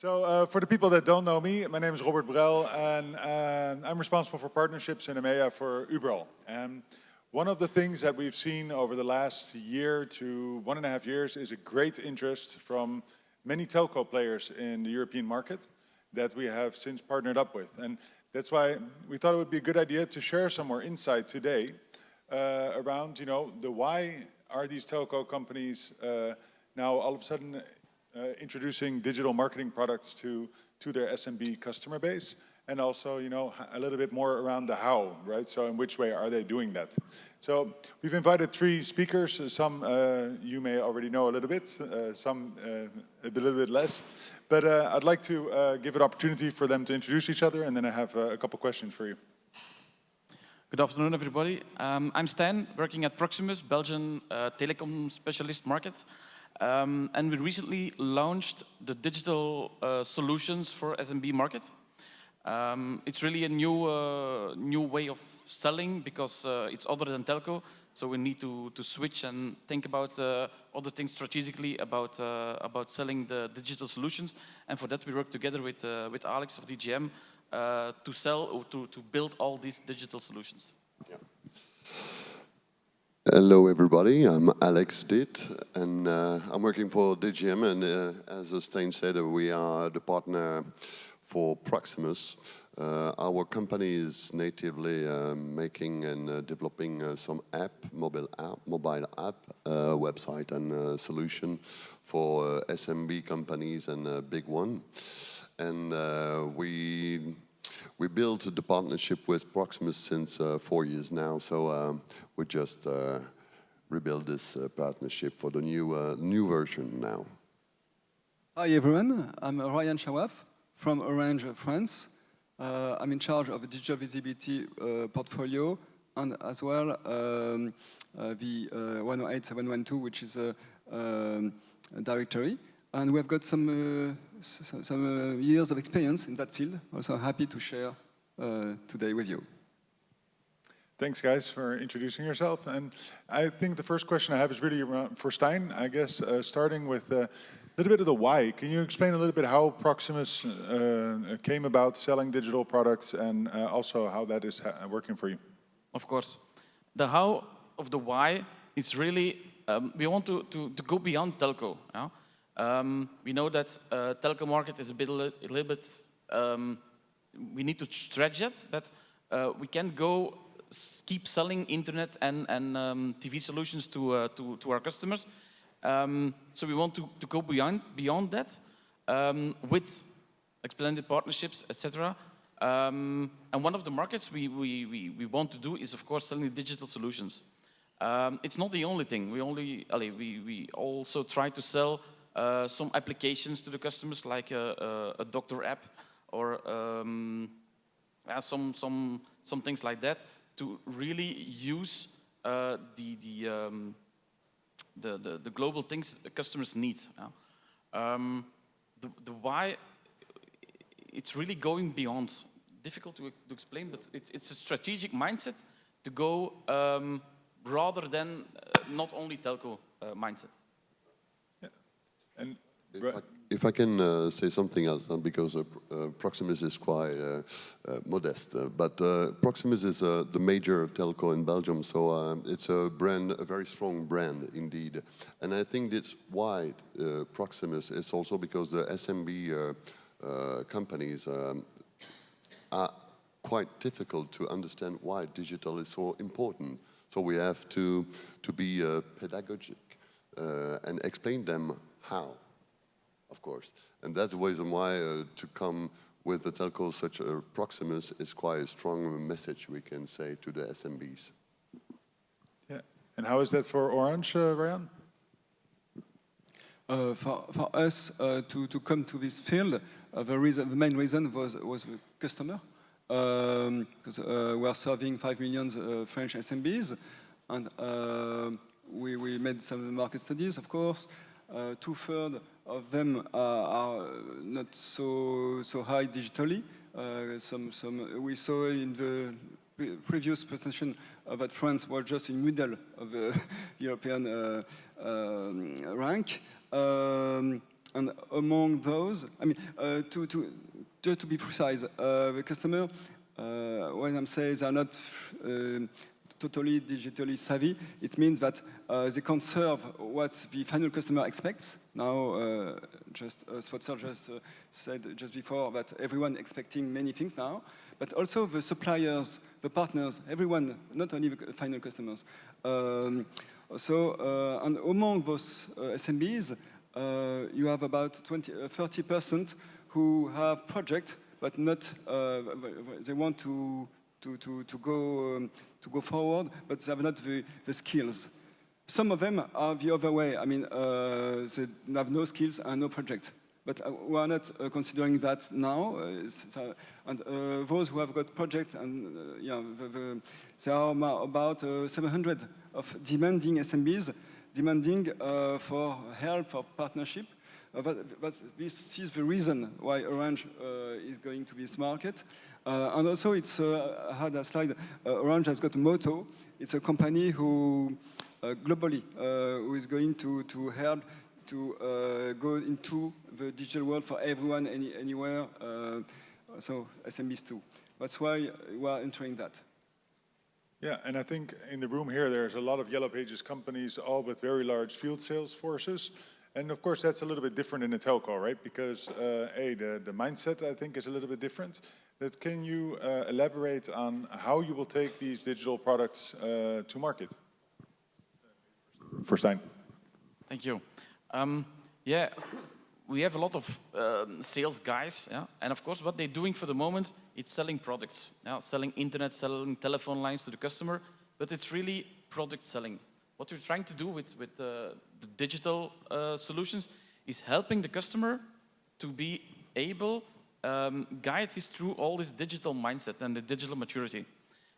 So for the people that don't know me, my name is Robert Brel, and I'm responsible for partnerships in EMEA for Uberall. And one of the things that we've seen over the last year to 1.5 years is a great interest from many telco players in the European market that we have since partnered up with. And that's why we thought it would be a good idea to share some more insight today around, the why are these telco companies now all of a sudden introducing digital marketing products to their SMB customer base, and also, a little bit more around the how, right? So in which way are they doing that? So we've invited 3 speakers. Some you may already know a little bit, some a little bit less. But I'd like to give an opportunity for them to introduce each other, and then I have a couple questions for you. Good afternoon, everybody. I'm Stijn, working at Proxima, Belgian telecom specialist market. And we recently launched the digital solutions for SMB market. It's really a new way of selling because it's other than telco. So we need to switch and think about other things strategically about selling the digital solutions. And for that, we work together with Alex of DGM to sell or to build all these digital solutions. Yeah. Hello everybody, I'm Alex Dit and I'm working for DGM, and as Stijn said, we are the partner for Proxima. Our company is natively making and developing some mobile app, website and solution for SMB companies and big one. And we built the partnership with Proxima since 4 years now, so we just rebuild this partnership for the new version now. Hi everyone, I'm Ryan Chawaf from Orange, France. I'm in charge of the digital visibility portfolio and as well the 108.712, which is a directory. And we've got some years of experience in that field. Also happy to share today with you. Thanks, guys, for introducing yourself. And I think the first question I have is really around for Stijn, I guess, starting with a little bit of the why. Can you explain a little bit how Proxima came about selling digital products, and also how that is working for you? Of course. The how of the why is really, we want to go beyond telco. Yeah? We know that telco market is a little bit, we need to stretch it, but we can't keep selling internet and TV solutions to our customers. So we want to go beyond that with expanded partnerships, etc. And one of the markets we want to do is, of course, selling digital solutions. It's not the only thing. We also try to sell some applications to the customers, like a doctor app or some things like that, to really use the global things the customers need. The why, it's really going beyond. Difficult to explain, but it's a strategic mindset to go rather than not only telco mindset. Yeah. And if I can say something else, because Proxima is quite modest, but Proxima is the major telco in Belgium, so it's a very strong brand indeed. And I think that's why Proxima is also because the SMB companies are quite difficult to understand why digital is so important. So we have to be pedagogic and explain them how. Of course, and that's the reason why to come with a telco such as Proxima is quite a strong message we can say to the SMBs. Yeah, and how is that for Orange, Ryan? For us to come to this field, the main reason was the customer, because we are serving 5 million French SMBs, and we made some market studies, of course. 2/3 of them are not so high digitally. We saw in the previous presentation that France was just in the middle of the European rank. and among those, I mean, just to be precise, the customer, when I'm saying they're not totally digitally savvy, it means that they can't serve what the final customer expects. Now, Spotzer just said just before that everyone expecting many things now, but also the suppliers, the partners, everyone, not only the final customers. And among those SMBs, you have about 30% who have project, but not they want to go forward, but they have not the skills. Some of them are the other way. I mean, they have no skills and no project. But we are not considering that now. And those who have got projects, and there are about 700 of demanding SMBs, demanding for help, for partnership. But this is the reason why Orange is going to this market. And also, I had a slide. Orange has got a motto. It's a company who globally who is going to help to go into the digital world for everyone, anywhere. So SMBs too. That's why we are entering that. Yeah, and I think in the room here, there's a lot of Yellow Pages companies, all with very large field sales forces. And of course, that's a little bit different in a telco, right? Because the mindset, I think, is a little bit different. But can you elaborate on how you will take these digital products to market? For Stijn. Thank you. Yeah, we have a lot of sales guys, yeah? And of course, what they're doing for the moment, it's selling products, yeah? Selling internet, selling telephone lines to the customer, but it's really product selling. What we're trying to do with the digital solutions is helping the customer to be able guide us through all this digital mindset and the digital maturity.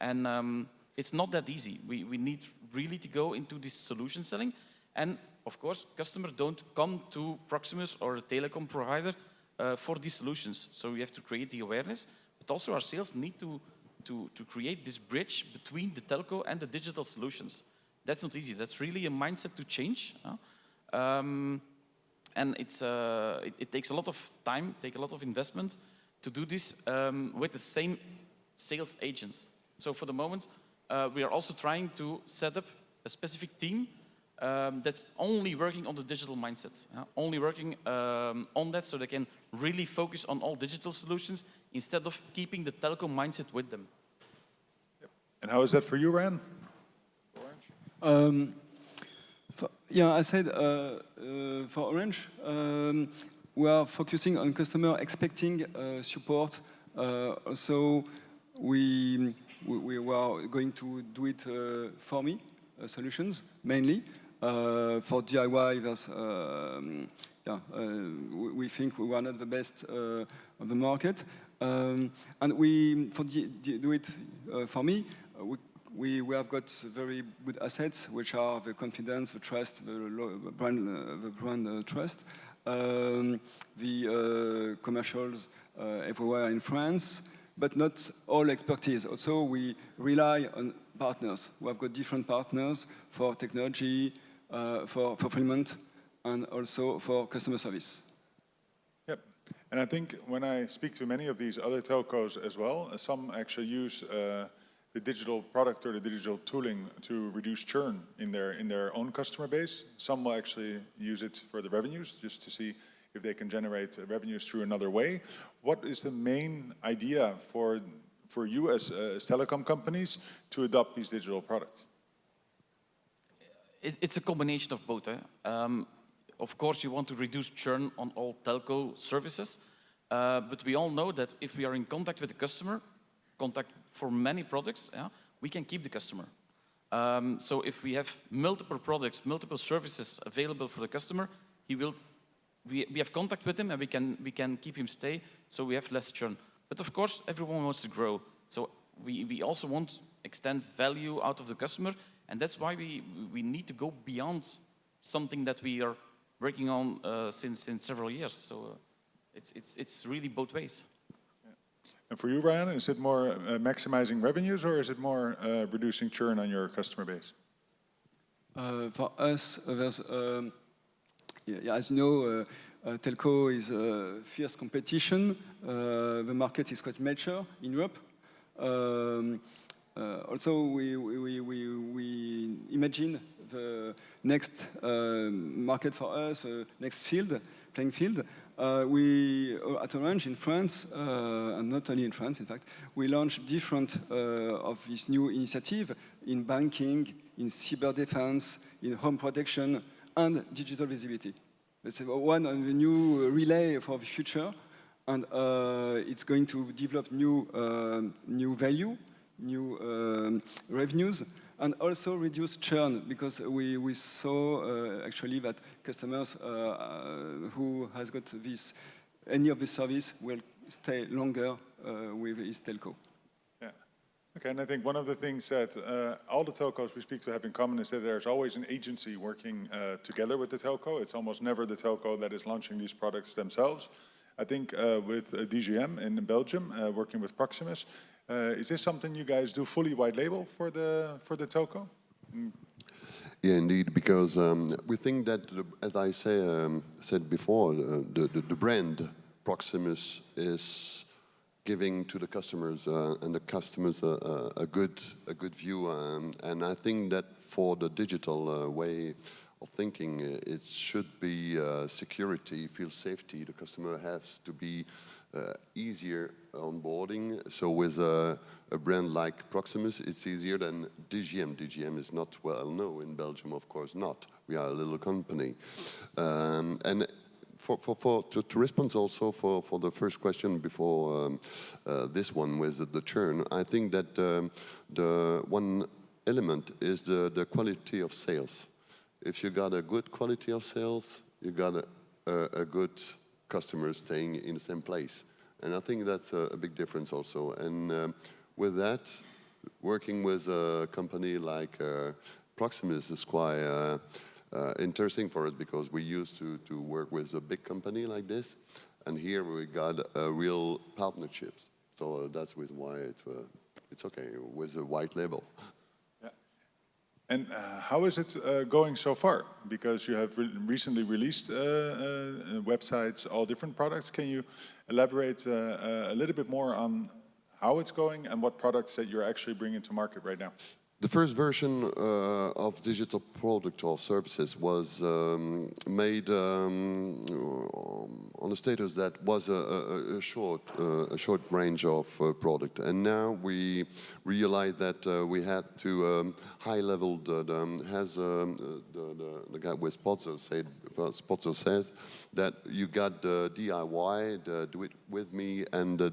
And it's not that easy. We need really to go into this solution selling. And of course, customers don't come to Proximus or a telecom provider for these solutions. So we have to create the awareness, but also our sales need to create this bridge between the telco and the digital solutions. That's not easy. That's really a mindset to change. And it takes a lot of time, a lot of investment to do this with the same sales agents. So for the moment, we are also trying to set up a specific team that's only working on the digital mindset, only working on that so they can really focus on all digital solutions instead of keeping the telco mindset with them. Yep. And how is that for you, Ryan? I said for Orange, we are focusing on customer expecting support. So we are going to do it for me solutions mainly for DIY. We think we are not the best of the market, and for do it for me. We have got very good assets, which are the confidence, the trust, the brand trust, the commercials everywhere in France, but not all expertise. Also, we rely on partners. We have got different partners for technology, for fulfillment, and also for customer service. Yep. And I think when I speak to many of these other telcos as well, some actually use the digital product or the digital tooling to reduce churn in their own customer base. Some will actually use it for the revenues, just to see if they can generate revenues through another way. What is the main idea for you as telecom companies to adopt these digital products? It's a combination of both. Of course, you want to reduce churn on all telco services, but we all know that if we are in contact with the customer, contact for many products, we can keep the customer. So if we have multiple products, multiple services available for the customer, we have contact with him and we can keep him stay, so we have less churn. But of course, everyone wants to grow. So we also want to extend value out of the customer, and that's why we need to go beyond something that we are working on since several years. So it's really both ways. And for you, Ryan, is it more maximizing revenues or is it more reducing churn on your customer base? For us, there's, as you know, telco is a fierce competition. The market is quite mature in Europe. Also, we imagine the next market for us, the next playing field. We, at Orange in France, and not only in France, in fact, we launched different of this new initiative in banking, in cyber defense, in home protection, and digital visibility. It's one of the new relay for the future, and it's going to develop new value, new revenues, and also reduce churn, because we saw actually that customers who has got any of the service will stay longer with his telco. Yeah. Okay, and I think one of the things that all the telcos we speak to have in common is that there's always an agency working together with the telco. It's almost never the telco that is launching these products themselves. I think with DGM in Belgium, working with Proxima, is this something you guys do fully white label for the telco? Yeah, indeed, because we think that, as I said before, the brand Proximus is giving to the customers and the customers a good view, and I think that for the digital way of thinking, it should be security, feel safety. The customer has to be easier onboarding. So with a brand like Proximus, it's easier than DGM. DGM is not well known in Belgium, of course not. We are a little company. And to respond also for the first question before this one with the churn, I think that the one element is the quality of sales. If you got a good quality of sales, you got a good customer staying in the same place. And I think that's a big difference also. And with that, working with a company like Proximus is quite interesting for us, because we used to work with a big company like this. And here we got real partnerships. So that's why it's okay with a white label. And how is it going so far? Because you have recently released websites, all different products. Can you elaborate a little bit more on how it's going and what products that you're actually bringing to market right now? The first version of digital product or services was made on a status that was a short range of product, and now we realize that we had to high level as the guy with Spotzo said that you got the DIY, the do it with me, and the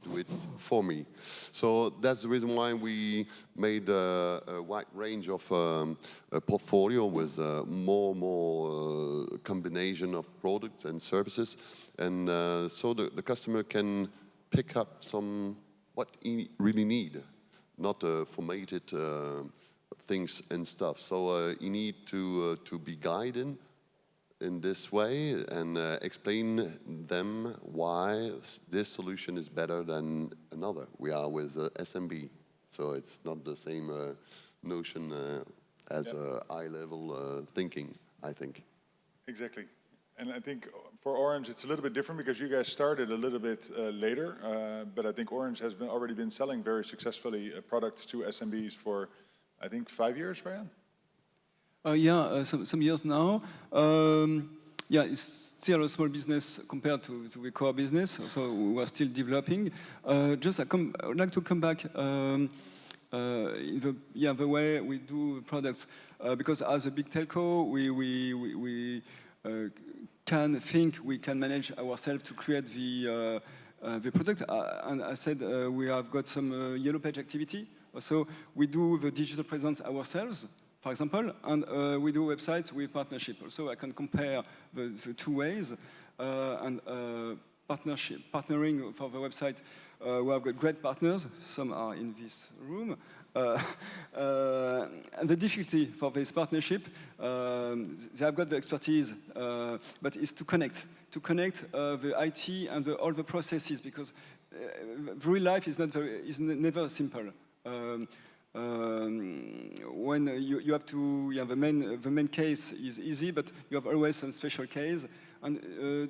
do it for me. So that's the reason why we made a wide range of a portfolio with more combination of products and services, and so the customer can pick up what he really need, not formatted things and stuff. So you need to be guided in this way and explain them why this solution is better than another. We are with SMB, so it's not the same notion as high-level thinking, I think. Exactly. And I think for Orange, it's a little bit different because you guys started a little bit later, but I think Orange has already been selling very successfully products to SMBs for, I think, 5 years, Ryan? Some years now. It's still a small business compared to the core business, so we are still developing. I would like to come back in the way we do products, because as a big telco, we can think we can manage ourselves to create the product. And I said we have got some yellow page activity. So we do the digital presence ourselves, for example, and we do websites with partnership. Also, I can compare the two ways. Partnering for the website, we have got great partners. Some are in this room. And the difficulty for this partnership, they have got the expertise, but it's to connect the IT and all the processes, because real life is never simple. When you have to, the main case is easy, but you have always some special case And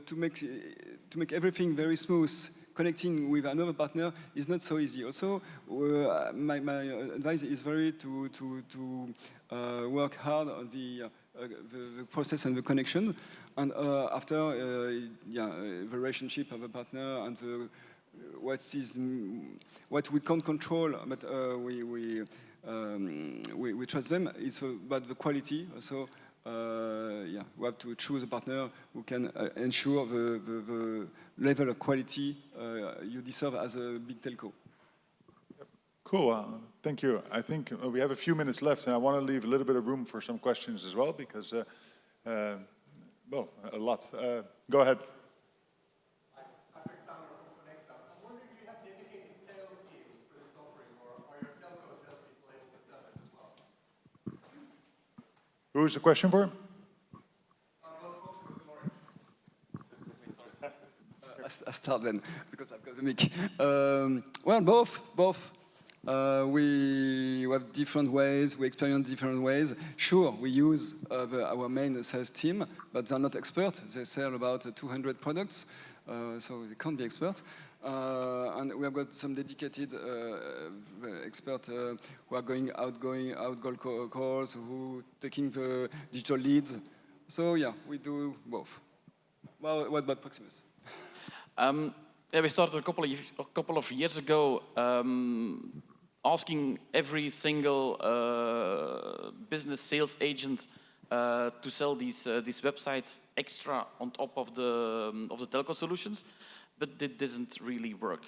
to make everything very smooth, connecting with another partner is not so easy. Also, my advice is very to work hard on the process and the connection, and after the relationship of a partner and what we can't control, but we trust them. It's about the quality. So we have to choose a partner who can ensure the level of quality you deserve as a big telco. Cool, thank you. I think we have a few minutes left, and I want to leave a little bit of room for some questions as well, because, well, a lot. Go ahead. I'm wondering, do you have dedicated sales teams for this offering, or are your telco salespeople able to sell this as well? Who is the question for? Both Proximus and Orange. I start then, because I've got the mic. Well, both. We have different ways, we experience different ways. Sure, we use our main sales team, but they're not experts. They sell about 200 products, so they can't be expert. And we have got some dedicated experts who are going outgoing calls, who taking the digital leads. So yeah, we do both. Well, what about Proximus? Yeah, we started a couple of years ago, asking every single business sales agent to sell these websites extra on top of the telco solutions, but it doesn't really work.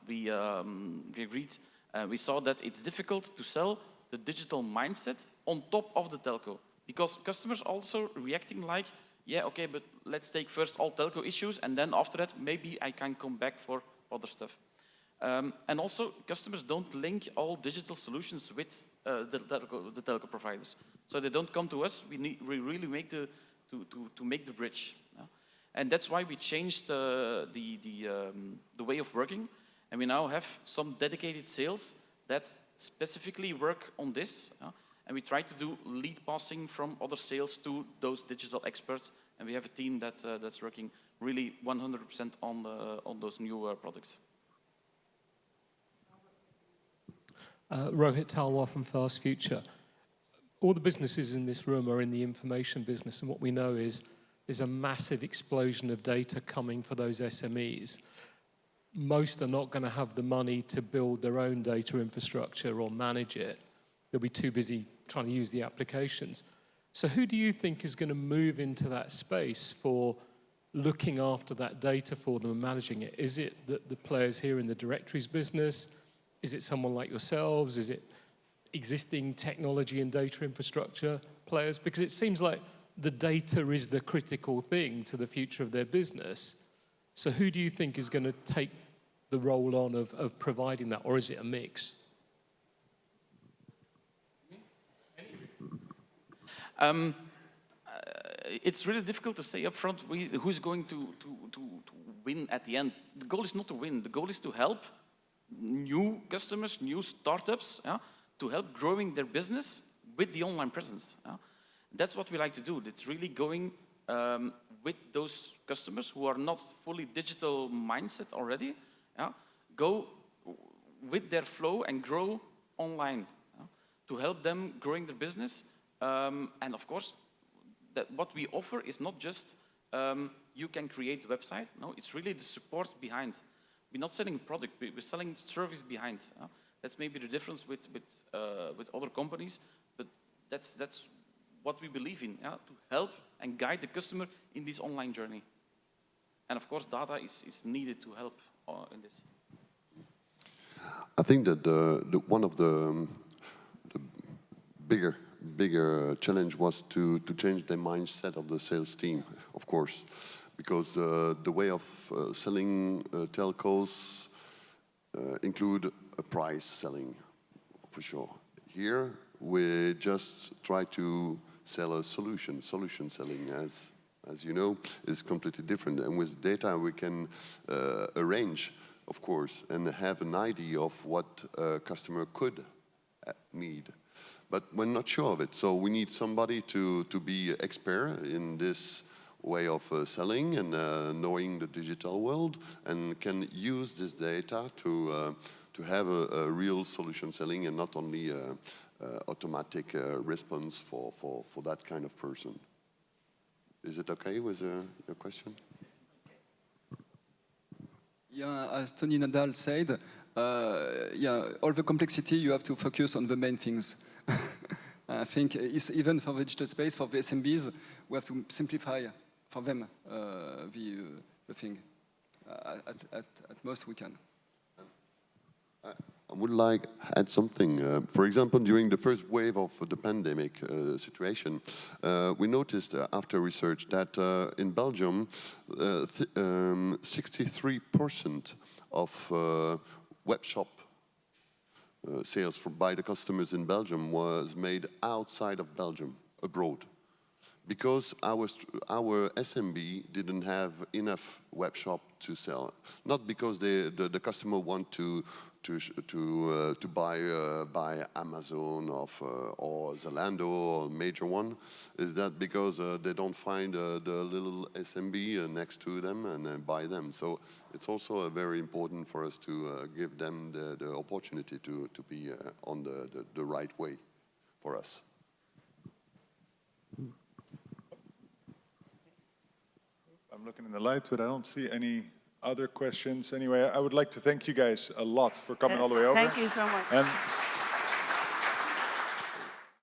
We agreed. We saw that it's difficult to sell the digital mindset on top of the telco, because customers also reacting like, yeah, okay, but let's take first all telco issues, and then after that, maybe I can come back for other stuff. And also, customers don't link all digital solutions with the telco providers. So they don't come to us. We really make to make the bridge. And that's why we changed the way of working. And we now have some dedicated sales that specifically work on this. And we try to do lead passing from other sales to those digital experts. And we have a team that's working really 100% on those new products. Rohit Talwar from Fast Future. All the businesses in this room are in the information business, and what we know is there's a massive explosion of data coming for those SMEs. Most are not going to have the money to build their own data infrastructure or manage it. They'll be too busy trying to use the applications. So who do you think is going to move into that space for looking after that data for them and managing it? Is it the players here in the directories business? Is it someone like yourselves? Is it existing technology and data infrastructure players? Because it seems like the data is the critical thing to the future of their business. So who do you think is going to take the role on of providing that, or is it a mix? It's really difficult to say up front who's going to win at the end. The goal is not to win. The goal is to help new customers, new startups, to help growing their business with the online presence. That's what we like to do. It's really going with those customers who are not fully digital mindset already, go with their flow and grow online, to help them growing their business. And of course, what we offer is not just you can create the website. No, it's really the support behind. We're not selling a product, we're selling service behind. That's maybe the difference with other companies, but that's what we believe in, to help and guide the customer in this online journey. And of course, data is needed to help in this. I think that one of the bigger challenge was to change the mindset of the sales team, of course, because the way of selling telcos include a price selling, for sure. Here, we just try to sell a solution. Solution selling, as you know, is completely different. And with data, we can arrange, of course, and have an idea of what a customer could need. But we're not sure of it, so we need somebody to be expert in this way of selling and knowing the digital world, and can use this data to have a real solution selling and not only automatic response for that kind of person. Is it okay with your question? Yeah, as Tony Nadal said, yeah, all the complexity, you have to focus on the main things. I think it's even for the digital space, for the SMBs, we have to simplify for them the thing. At most we can. I would like to add something. For example, during the first wave of the pandemic situation, we noticed after research that in Belgium, 63% of web shop sales by the customers in Belgium was made outside of Belgium, abroad. Because our SMB didn't have enough web shop to sell, not because the customer want to buy Amazon or Zalando or major one, is that because they don't find the little SMB next to them and buy them. So it's also very important for us to give them the opportunity to be on the right way for us. I'm looking in the light, but I don't see any other questions. Anyway, I would like to thank you guys a lot for coming all the way over. Thank you so much. And